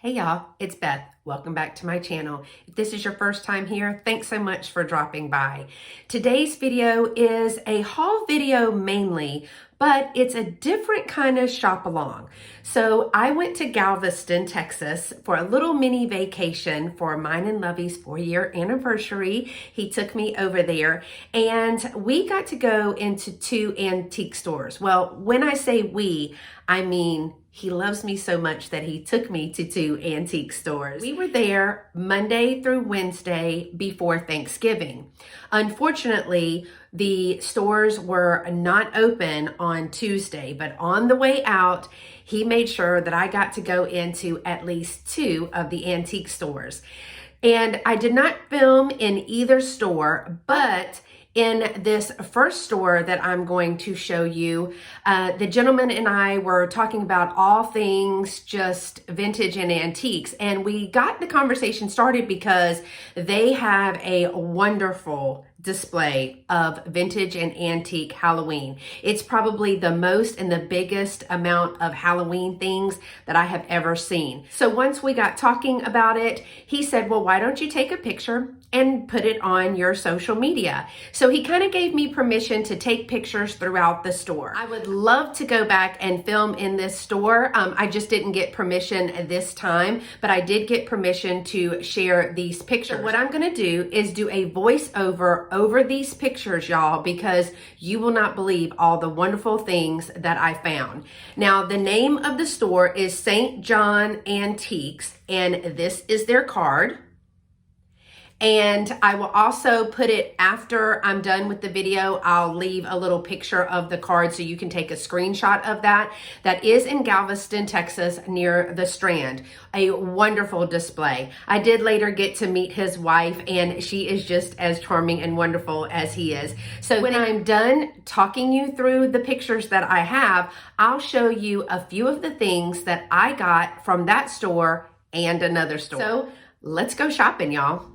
Hey y'all, it's Beth. Welcome back to my channel. If this is your first time here, thanks so much for dropping by. Today's video is a haul video mainly, but it's a different kind of shop along. So I went to Galveston, Texas for a little mini vacation for mine and Lovey's 4-year anniversary. He took me over there and we got to go into 2 antique stores. Well, when I say we, I mean he loves me so much that he took me to 2 antique stores. We were there Monday through Wednesday before Thanksgiving. Unfortunately, the stores were not open on Tuesday, but on the way out, he made sure that I got to go into at least 2 of the antique stores. And I did not film in either store, but in this first store that I'm going to show you, the gentleman and I were talking about all things just vintage and antiques. And we got the conversation started because they have a wonderful display of vintage and antique Halloween. It's probably the most and the biggest amount of Halloween things that I have ever seen. So once we got talking about it, he said, well, why don't you take a picture and put it on your social media? So he kind of gave me permission to take pictures throughout the store. I would love to go back and film in this store. I just didn't get permission this time, but I did get permission to share these pictures. So what I'm gonna do is do a voiceover over these pictures, y'all, because you will not believe all the wonderful things that I found. Now, the name of the store is St. John Antiques, and this is their card. And I will also put it after I'm done with the video. I'll leave a little picture of the card so you can take a screenshot of that. That is in Galveston, Texas, near the Strand. A wonderful display. I did later get to meet his wife, and she is just as charming and wonderful as he is. So when I'm done talking you through the pictures that I have, I'll show you a few of the things that I got from that store and another store. So let's go shopping, y'all.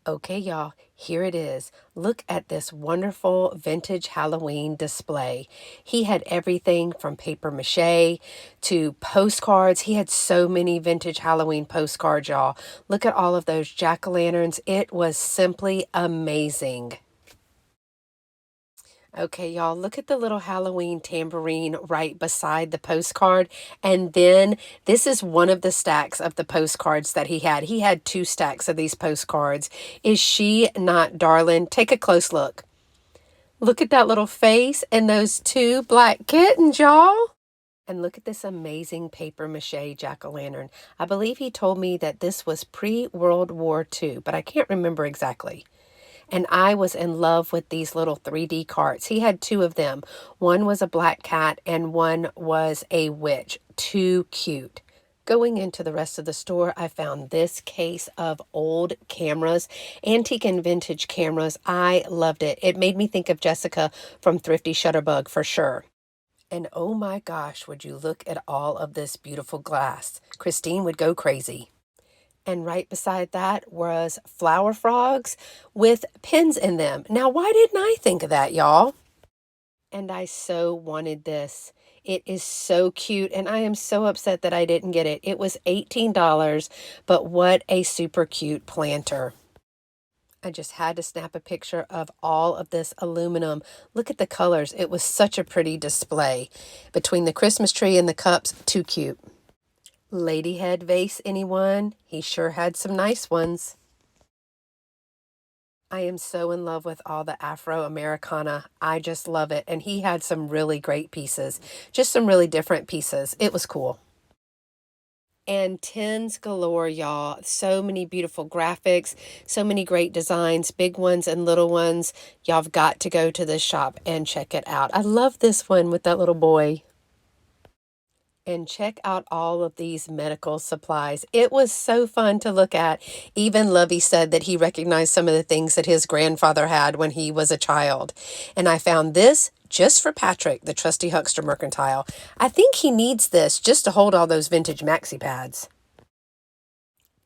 Okay, y'all, here it is. Look at this wonderful vintage Halloween display. He had everything from paper mache to postcards. He had so many vintage Halloween postcards, y'all. Look at all of those jack-o'-lanterns. It was simply amazing. Okay, y'all, look at the little Halloween tambourine right beside the postcard. And then this is one of the stacks of the postcards that he had. He had 2 stacks of these postcards. Is she not darling? Take a close look. Look at that little face and those 2 black kittens, y'all. And look at this amazing paper mache jack-o'-lantern. I believe he told me that this was pre-World War II, but I can't remember exactly. And I was in love with these little 3D carts. He had 2 of them. One was a black cat and one was a witch. Too cute. Going into the rest of the store, I found this case of old cameras, antique and vintage cameras. I loved it. It made me think of Jessica from Thrifty Shutterbug for sure. And oh my gosh, would you look at all of this beautiful glass. Christine would go crazy. And right beside that was flower frogs with pins in them. Now, why didn't I think of that, y'all? And I so wanted this. It is so cute, and I am so upset that I didn't get it. It was $18, but what a super cute planter. I just had to snap a picture of all of this aluminum. Look at the colors. It was such a pretty display. Between the Christmas tree and the cups, too cute. Ladyhead vase, anyone? He sure had some nice ones. I am so in love with all the Afro-Americana. I just love it. And he had some really great pieces. Just some really different pieces. It was cool. And tins galore, y'all. So many beautiful graphics, so many great designs, big ones and little ones. Y'all have got to go to this shop and check it out. I love this one with that little boy. And check out all of these medical supplies. It was so fun to look at. Even Lovey said that he recognized some of the things that his grandfather had when he was a child. And I found this just for Patrick, the trusty huckster mercantile. I think he needs this just to hold all those vintage maxi pads.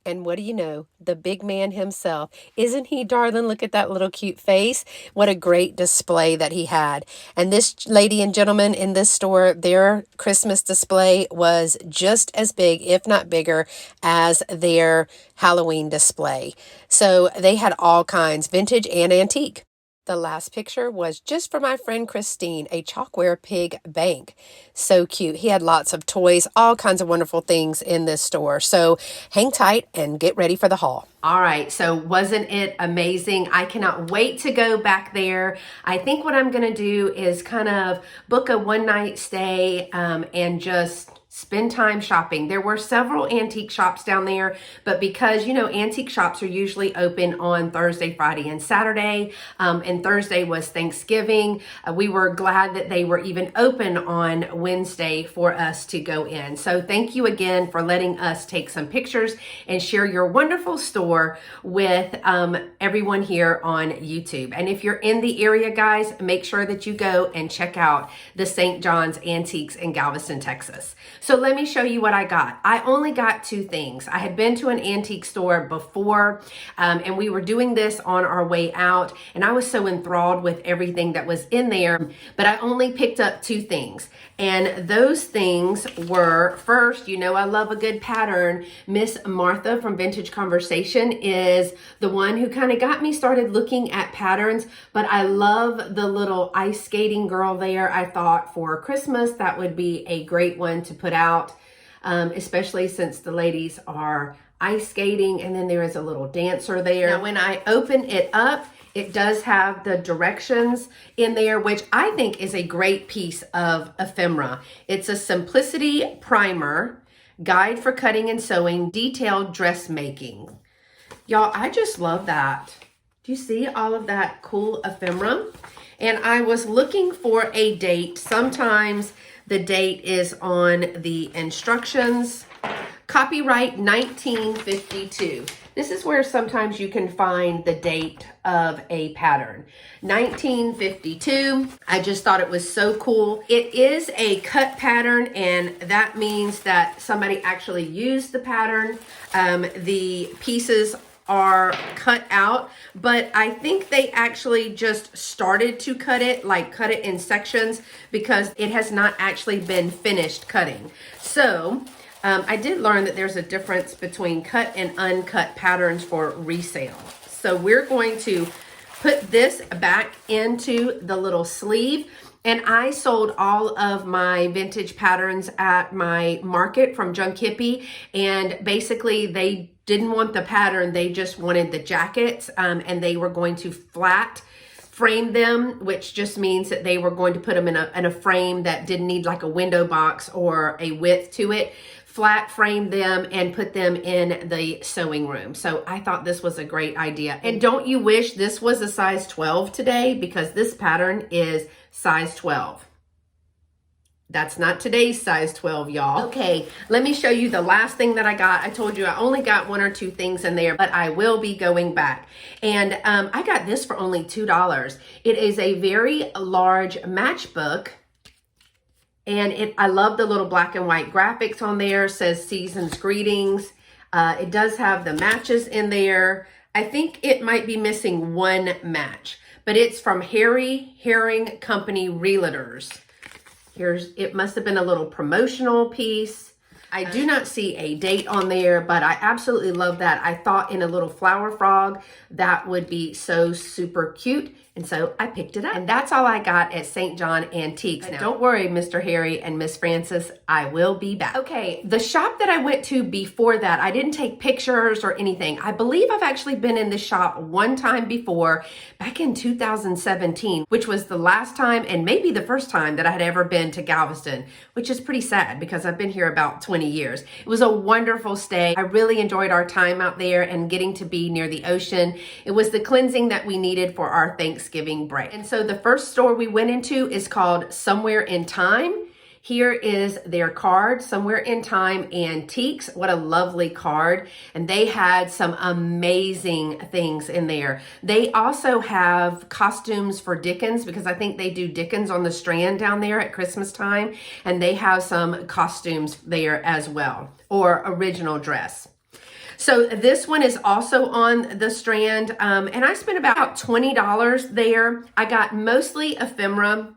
And what do you know? The big man himself. Isn't he, darling? Look at that little cute face. What a great display that he had. And this lady and gentleman in this store, their Christmas display was just as big, if not bigger, as their Halloween display. So they had all kinds, vintage and antique. The last picture was just for my friend Christine, a chalkware pig bank. So cute. He had lots of toys, all kinds of wonderful things in this store. So hang tight and get ready for the haul. All right, so wasn't it amazing? I cannot wait to go back there. I think what I'm gonna do is kind of book a one-night stay and just spend time shopping. There were several antique shops down there, but because, you know, antique shops are usually open on Thursday, Friday, and Saturday, and Thursday was Thanksgiving, we were glad that they were even open on Wednesday for us to go in. So thank you again for letting us take some pictures and share your wonderful store with everyone here on YouTube. And if you're in the area, guys, make sure that you go and check out the St. John's Antiques in Galveston, Texas. So let me show you what I got. I only got two things. I had been to an antique store before, and we were doing this on our way out, and I was so enthralled with everything that was in there, but I only picked up two things. And those things were, first, you know I love a good pattern. Miss Martha from Vintage Conversation is the one who kind of got me started looking at patterns, but I love the little ice skating girl there. I thought for Christmas that would be a great one to put out, especially since the ladies are ice skating, and then there is a little dancer there. Now when I open it up, it does have the directions in there, which I think is a great piece of ephemera. It's a simplicity primer, guide for cutting and sewing, detailed dressmaking. Y'all, I just love that. Do you see all of that cool ephemera? And I was looking for a date. Sometimes the date is on the instructions. Copyright 1952. This is where sometimes you can find the date of a pattern. 1952. I just thought it was so cool. It is a cut pattern, and that means that somebody actually used the pattern. The pieces are cut out, but I think they actually just started to cut it, like cut it in sections, because it has not actually been finished cutting. So I did learn that there's a difference between cut and uncut patterns for resale. So we're going to put this back into the little sleeve. And I sold all of my vintage patterns at my market from Junk Hippie. And basically they didn't want the pattern, they just wanted the jackets, and they were going to flat frame them, which just means that they were going to put them in a frame that didn't need like a window box or a width to it. Flat frame them and put them in the sewing room. So I thought this was a great idea. And don't you wish this was a size 12 today? Because this pattern is size 12. That's not today's size 12, y'all. Okay, let me show you the last thing that I got. I told you I only got one or two things in there, but I will be going back. And I got this for only $2. It is a very large matchbook. And I love the little black and white graphics on there. It says Season's Greetings. It does have the matches in there. I think it might be missing one match, but it's from Harry Herring Company Realtors. It must have been a little promotional piece. I do not see a date on there, but I absolutely love that. I thought in a little flower frog, that would be so super cute. And so I picked it up. And that's all I got at St. John Antiques. Now, don't worry, Mr. Harry and Miss Frances, I will be back. Okay, the shop that I went to before that, I didn't take pictures or anything. I believe I've actually been in this shop one time before, back in 2017, which was the last time and maybe the first time that I had ever been to Galveston, which is pretty sad because I've been here about 20 years. It was a wonderful stay. I really enjoyed our time out there and getting to be near the ocean. It was the cleansing that we needed for our Thanksgiving break. And so the first store we went into is called Somewhere in Time. Here is their card, Somewhere in Time Antiques. What a lovely card. And they had some amazing things in there. They also have costumes for Dickens, because I think they do Dickens on the Strand down there at Christmas time. And they have some costumes there as well, or original dress. So this one is also on the strand, and I spent about $20 there. I got mostly ephemera,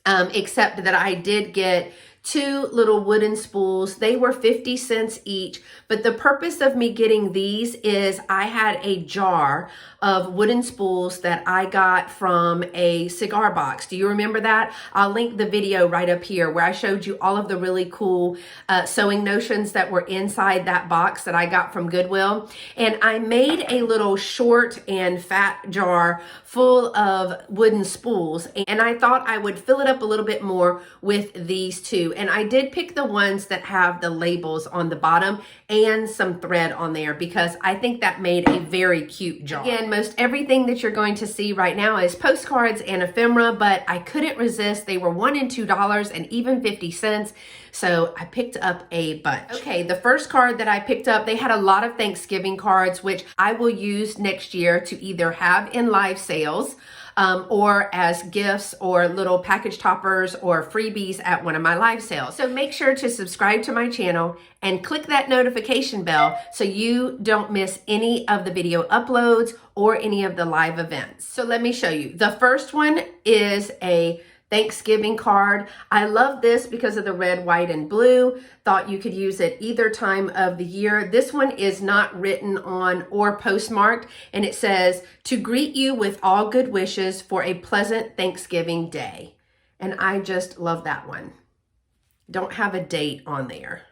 except that I did get 2 little wooden spools. They were 50 cents each, but the purpose of me getting these is I had a jar of wooden spools that I got from a cigar box. Do you remember that? I'll link the video right up here where I showed you all of the really cool sewing notions that were inside that box that I got from Goodwill. And I made a little short and fat jar full of wooden spools, and I thought I would fill it up a little bit more with these two. And I did pick the ones that have the labels on the bottom and some thread on there because I think that made a very cute jar. Again, most everything that you're going to see right now is postcards and ephemera, but I couldn't resist. They were $1 and $2 and even 50 cents. So I picked up a bunch. Okay, the first card that I picked up, they had a lot of Thanksgiving cards, which I will use next year to either have in live sales or as gifts or little package toppers or freebies at one of my live sales. So make sure to subscribe to my channel and click that notification bell so you don't miss any of the video uploads or any of the live events. So let me show you. The first one is a Thanksgiving card. I love this because of the red, white, and blue. Thought you could use it either time of the year. This one is not written on or postmarked, and it says, "To greet you with all good wishes for a pleasant Thanksgiving day." And I just love that one. Don't have a date on there.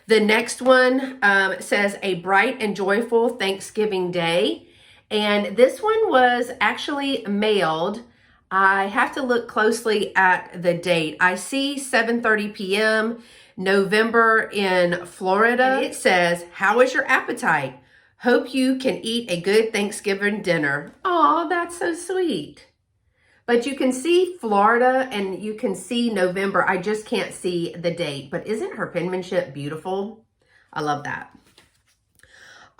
The next one says, "A bright and joyful Thanksgiving day." And this one was actually mailed. I have to look closely at the date. I see 7:30 p.m. November in Florida. And it says, "How is your appetite? Hope you can eat a good Thanksgiving dinner." Oh, that's so sweet. But you can see Florida and you can see November. I just can't see the date. But isn't her penmanship beautiful? I love that.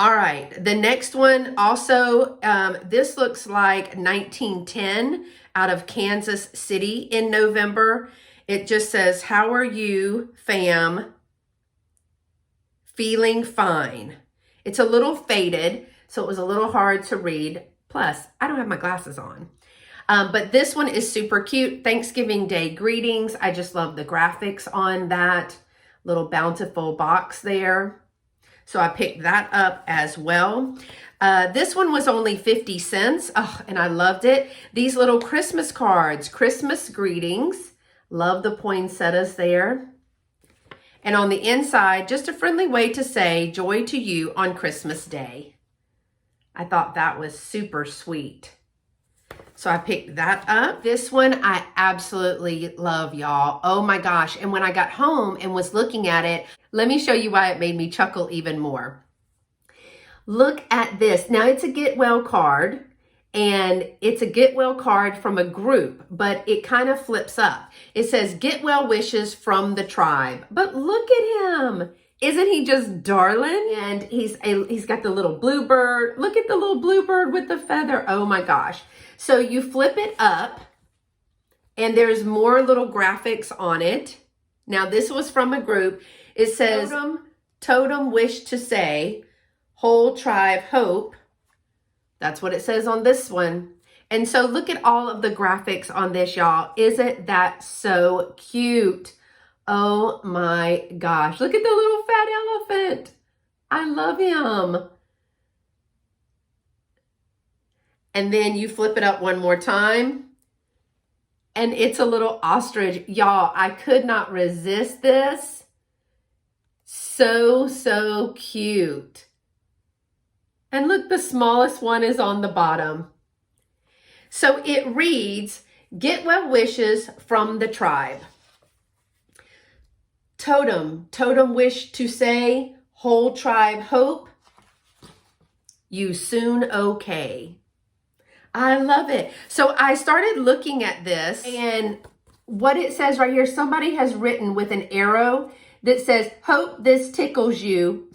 All right, the next one also, this looks like 1910 out of Kansas City in November. It just says, "How are you, fam? Feeling fine." It's a little faded, so it was a little hard to read. Plus, I don't have my glasses on. But this one is super cute. Thanksgiving Day greetings. I just love the graphics on that little bountiful box there. So I picked that up as well. This one was only 50 cents. Oh, and I loved it. These little Christmas cards, Christmas greetings. Love the poinsettias there. And on the inside, just a friendly way to say joy to you on Christmas Day. I thought that was super sweet. So I picked that up. This one I absolutely love, y'all. Oh my gosh. And when I got home and was looking at it, let me show you why it made me chuckle even more. Look at this. Now it's a get well card, and it's a get well card from a group, but it kind of flips up. It says get well wishes from the tribe. But look at him. Isn't he just darling? And he's got the little bluebird. Look at the little bluebird with the feather. Oh my gosh. So you flip it up and there's more little graphics on it. Now this was from a group. It says, totem wish to say, whole tribe hope. That's what it says on this one. And so look at all of the graphics on this, y'all. Isn't that so cute? Oh my gosh. Look at the little fat elephant. I love him. And then you flip it up one more time. And it's a little ostrich. Y'all, I could not resist this. So cute. And look, the smallest one is on the bottom. So it reads, get well wishes from the tribe. Totem wish to say, whole tribe hope, you soon okay. I love it. So I started looking at this, and what it says right here, somebody has written with an arrow that says, hope this tickles you.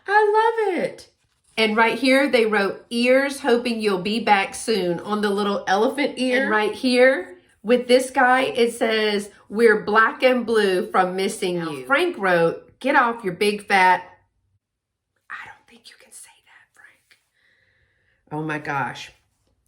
I love it. And right here, they wrote, ears, hoping you'll be back soon, on the little elephant ear. And right here, with this guy, it says, we're black and blue from missing you. Frank wrote, get off your big fat Oh my gosh.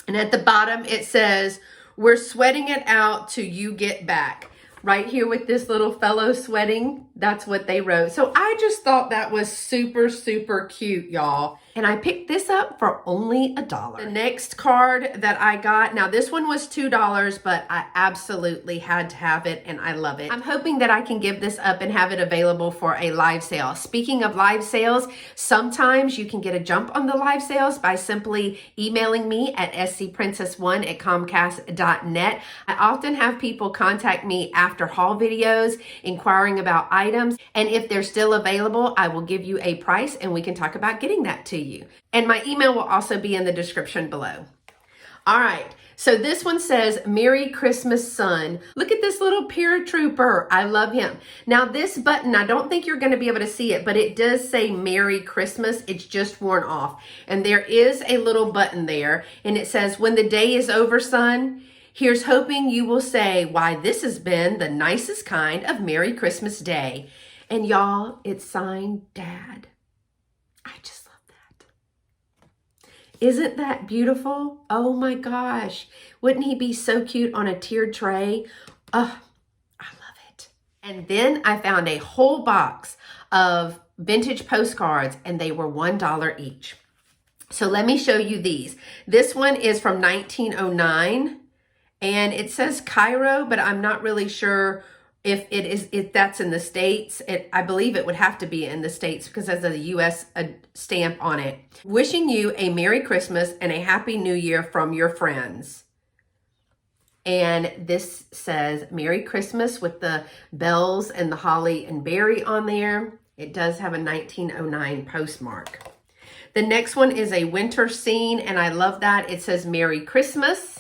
And at the bottom, it says, we're sweating it out till you get back. Right here with this little fellow sweating, that's what they wrote. So I just thought that was super, super cute, y'all. And I picked this up for only $1. The next card that I got, now this one was $2, but I absolutely had to have it and I love it. I'm hoping that I can give this up and have it available for a live sale. Speaking of live sales, sometimes you can get a jump on the live sales by simply emailing me at scprincess1@comcast.net. I often have people contact me after haul videos inquiring about items, and if they're still available, I will give you a price and we can talk about getting that to you. And my email will also be in the description below. All right, so this one says, Merry Christmas, son. Look at this little paratrooper. I love him. Now this button, I don't think you're gonna be able to see it, but it does say Merry Christmas. It's just worn off. And there is a little button there, and it says, when the day is over, son, here's hoping you will say why this has been the nicest kind of Merry Christmas day. And y'all, it's signed Dad. I just love that. Isn't that beautiful? Oh my gosh. Wouldn't he be so cute on a tiered tray? Oh, I love it. And then I found a whole box of vintage postcards and they were $1 each. So let me show you these. This one is from 1909 and it says Cairo, but I'm not really sure if that's in the States. I believe it would have to be in the States because there's a U.S. stamp on it. Wishing you a Merry Christmas and a Happy New Year from your friends. And this says Merry Christmas with the bells and the holly and berry on there. It does have a 1909 postmark. The next one is a winter scene, and I love that. It says Merry Christmas.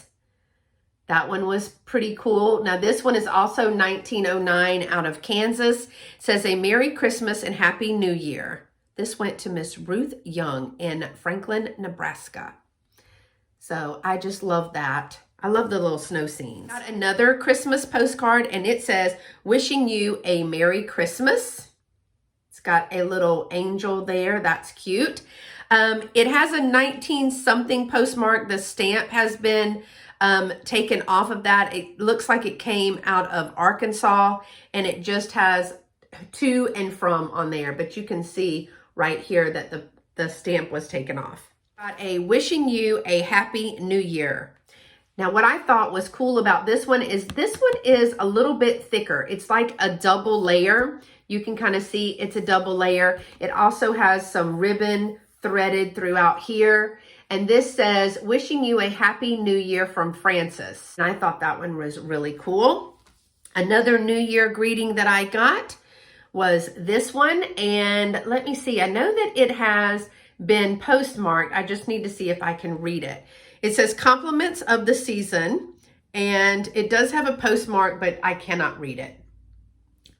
That one was pretty cool. Now this one is also 1909 out of Kansas. It says a Merry Christmas and Happy New Year. This went to Miss Ruth Young in Franklin, Nebraska. So I just love that. I love the little snow scenes. Got another Christmas postcard and it says, wishing you a Merry Christmas. It's got a little angel there. That's cute. It has a 19 something postmark. The stamp has been taken off of that. It looks like it came out of Arkansas and it just has to and from on there, but you can see right here that the stamp was taken off. Got a wishing you a Happy New Year. Now what I thought was cool about this one is a little bit thicker. It's like a double layer. You can kind of see it's a double layer. It also has some ribbon threaded throughout here. And this says, wishing you a Happy New Year from Francis. And I thought that one was really cool. Another New Year greeting that I got was this one. And let me see, I know that it has been postmarked. I just need to see if I can read it. It says compliments of the season. And it does have a postmark, but I cannot read it.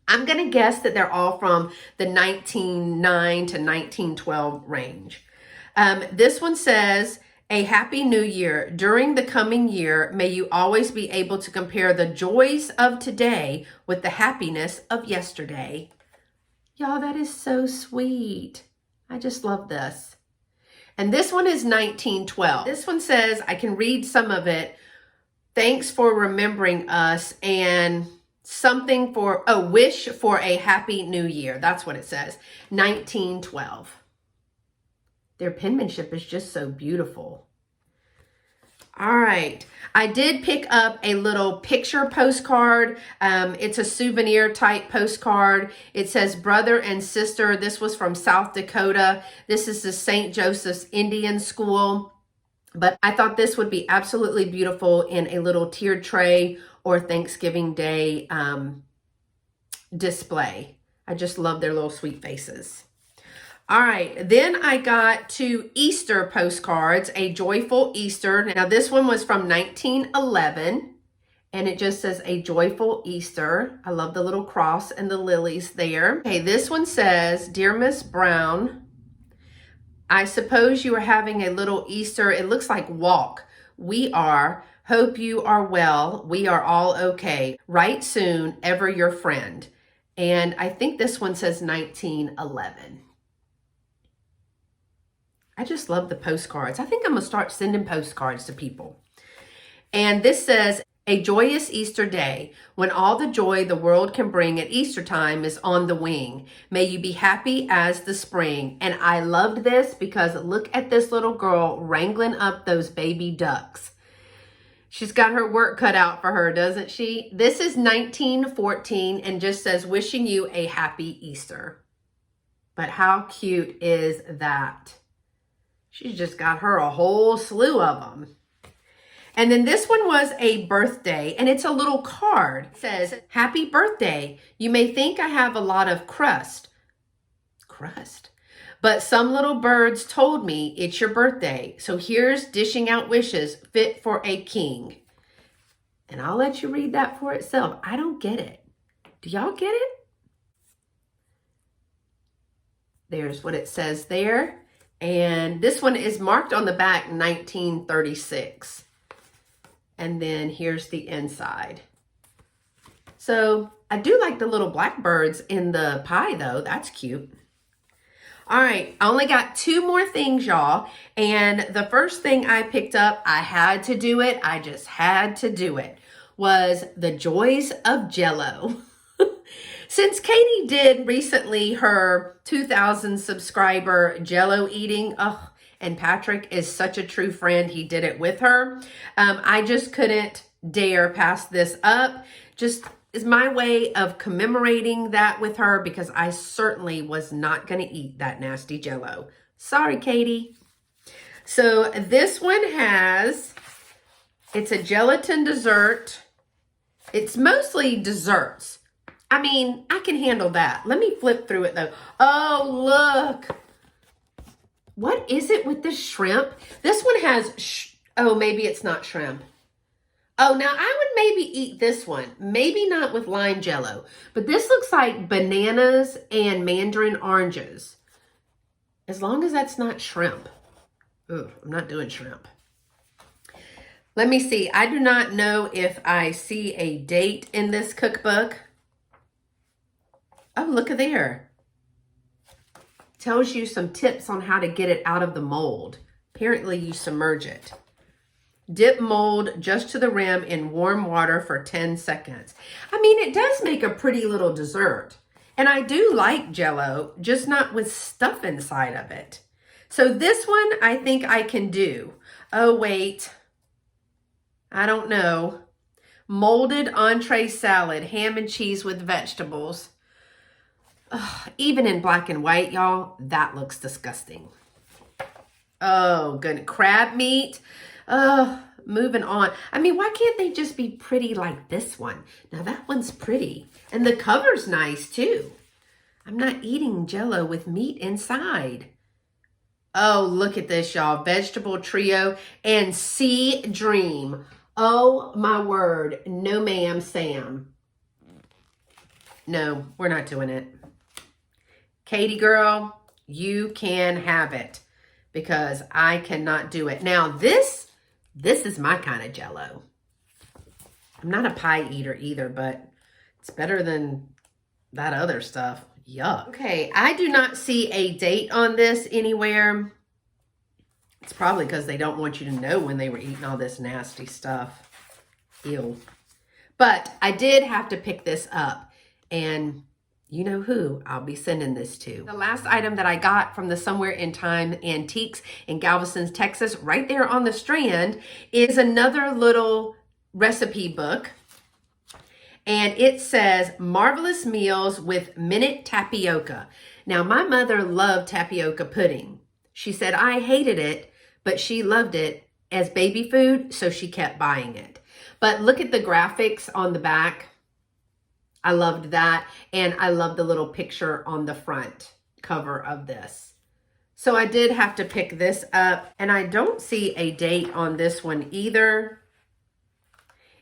I'm gonna guess that they're all from the 1909 to 1912 range. This one says, a Happy New Year. During the coming year, may you always be able to compare the joys of today with the happiness of yesterday. Y'all, that is so sweet. I just love this. And this one is 1912. This one says, I can read some of it. Thanks for remembering us and something for, a wish for a Happy New Year. That's what it says, 1912. Their penmanship is just so beautiful. All right, I did pick up a little picture postcard. It's a souvenir type postcard. It says brother and sister. This was from South Dakota. This is the St. Joseph's Indian School. But I thought this would be absolutely beautiful in a little tiered tray or Thanksgiving Day display. I just love their little sweet faces. All right, then I got 2 Easter postcards, A Joyful Easter. Now this one was from 1911 and it just says A Joyful Easter. I love the little cross and the lilies there. Okay, this one says, Dear Miss Brown, I suppose you are having a little Easter, it looks like walk. We are. Hope you are well. We are all okay. Write soon, ever your friend. And I think this one says 1911. I just love the postcards. I think I'm going to start sending postcards to people. And this says, a joyous Easter day, when all the joy the world can bring at Easter time is on the wing. May you be happy as the spring. And I loved this because look at this little girl wrangling up those baby ducks. She's got her work cut out for her, doesn't she? This is 1914 and just says, wishing you a happy Easter. But how cute is that? She's just got her a whole slew of them. And then this one was a birthday, and it's a little card. It says, happy birthday. You may think I have a lot of crust. But some little birds told me it's your birthday. So here's dishing out wishes fit for a king. And I'll let you read that for itself. I don't get it. Do y'all get it? There's what it says there. And this one is marked on the back 1936. And then here's the inside. So I do like the little blackbirds in the pie though. That's cute. All right, I only got 2 more things, y'all. And the first thing I picked up, I had to do it. I just had to do it. Was the joys of Jell-O. Since Katie did recently her 2,000 subscriber Jell-O eating, and Patrick is such a true friend, he did it with her. I just couldn't dare pass this up. Just is my way of commemorating that with her because I certainly was not going to eat that nasty Jell-O. Sorry, Katie. So this one it's a gelatin dessert. It's mostly desserts. I mean, I can handle that. Let me flip through it though. Oh, look. What is it with the shrimp? This one has, oh, maybe it's not shrimp. Oh, now I would maybe eat this one. Maybe not with lime Jell-O. But this looks like bananas and mandarin oranges. As long as that's not shrimp. Ooh, I'm not doing shrimp. Let me see. I do not know if I see a date in this cookbook. Oh, look at there. Tells you some tips on how to get it out of the mold. Apparently you submerge it. Dip mold just to the rim in warm water for 10 seconds. I mean, it does make a pretty little dessert. And I do like Jell-O, just not with stuff inside of it. So this one I think I can do. Oh, wait. I don't know. Molded entree salad, ham and cheese with vegetables. Ugh, even in black and white, y'all, that looks disgusting. Oh, good. Crab meat. Moving on. I mean, why can't they just be pretty like this one? Now, that one's pretty. And the cover's nice, too. I'm not eating Jell-O with meat inside. Oh, look at this, y'all. Vegetable trio and Sea Dream. Oh, my word. No, ma'am, Sam. No, we're not doing it. Katie girl, you can have it because I cannot do it. Now this is my kind of Jell-O. I'm not a pie eater either, but it's better than that other stuff. Yuck. Okay, I do not see a date on this anywhere. It's probably because they don't want you to know when they were eating all this nasty stuff. Ew. But I did have to pick this up, and you know who I'll be sending this to. The last item that I got from the Somewhere in Time Antiques in Galveston, Texas, right there on the Strand, is another little recipe book. And it says, Marvelous Meals with Minute Tapioca. Now, my mother loved tapioca pudding. She said I hated it, but she loved it as baby food, so she kept buying it. But look at the graphics on the back. I loved that. And I love the little picture on the front cover of this. So I did have to pick this up. And I don't see a date on this one either.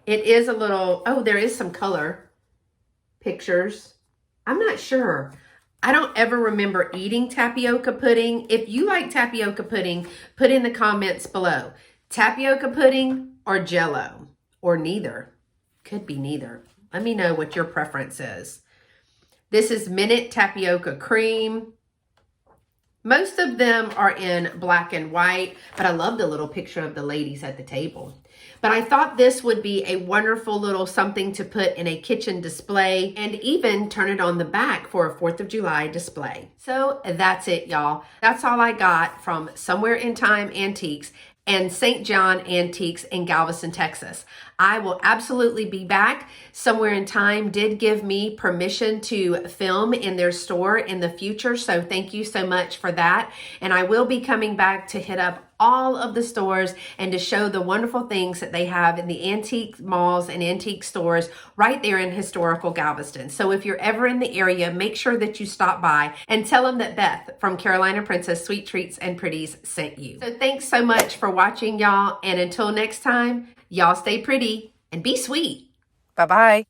It is a little, oh, there is some color pictures. I'm not sure. I don't ever remember eating tapioca pudding. If you like tapioca pudding, put in the comments below. Tapioca pudding or Jell-O or neither. Could be neither. Let me know what your preference is. This is Minute Tapioca Cream. Most of them are in black and white, but I love the little picture of the ladies at the table. But I thought this would be a wonderful little something to put in a kitchen display and even turn it on the back for a 4th of July display. So that's it, y'all. That's all I got from Somewhere in Time Antiques and St. John Antiques in Galveston, Texas. I will absolutely be back. Somewhere in Time did give me permission to film in their store in the future, so thank you so much for that. And I will be coming back to hit up all of the stores and to show the wonderful things that they have in the antique malls and antique stores right there in historical Galveston. So if you're ever in the area, make sure that you stop by and tell them that Beth from Carolina Princess Sweet Treats and Pretties sent you. So thanks so much for watching, y'all. And until next time, y'all stay pretty and be sweet. Bye-bye.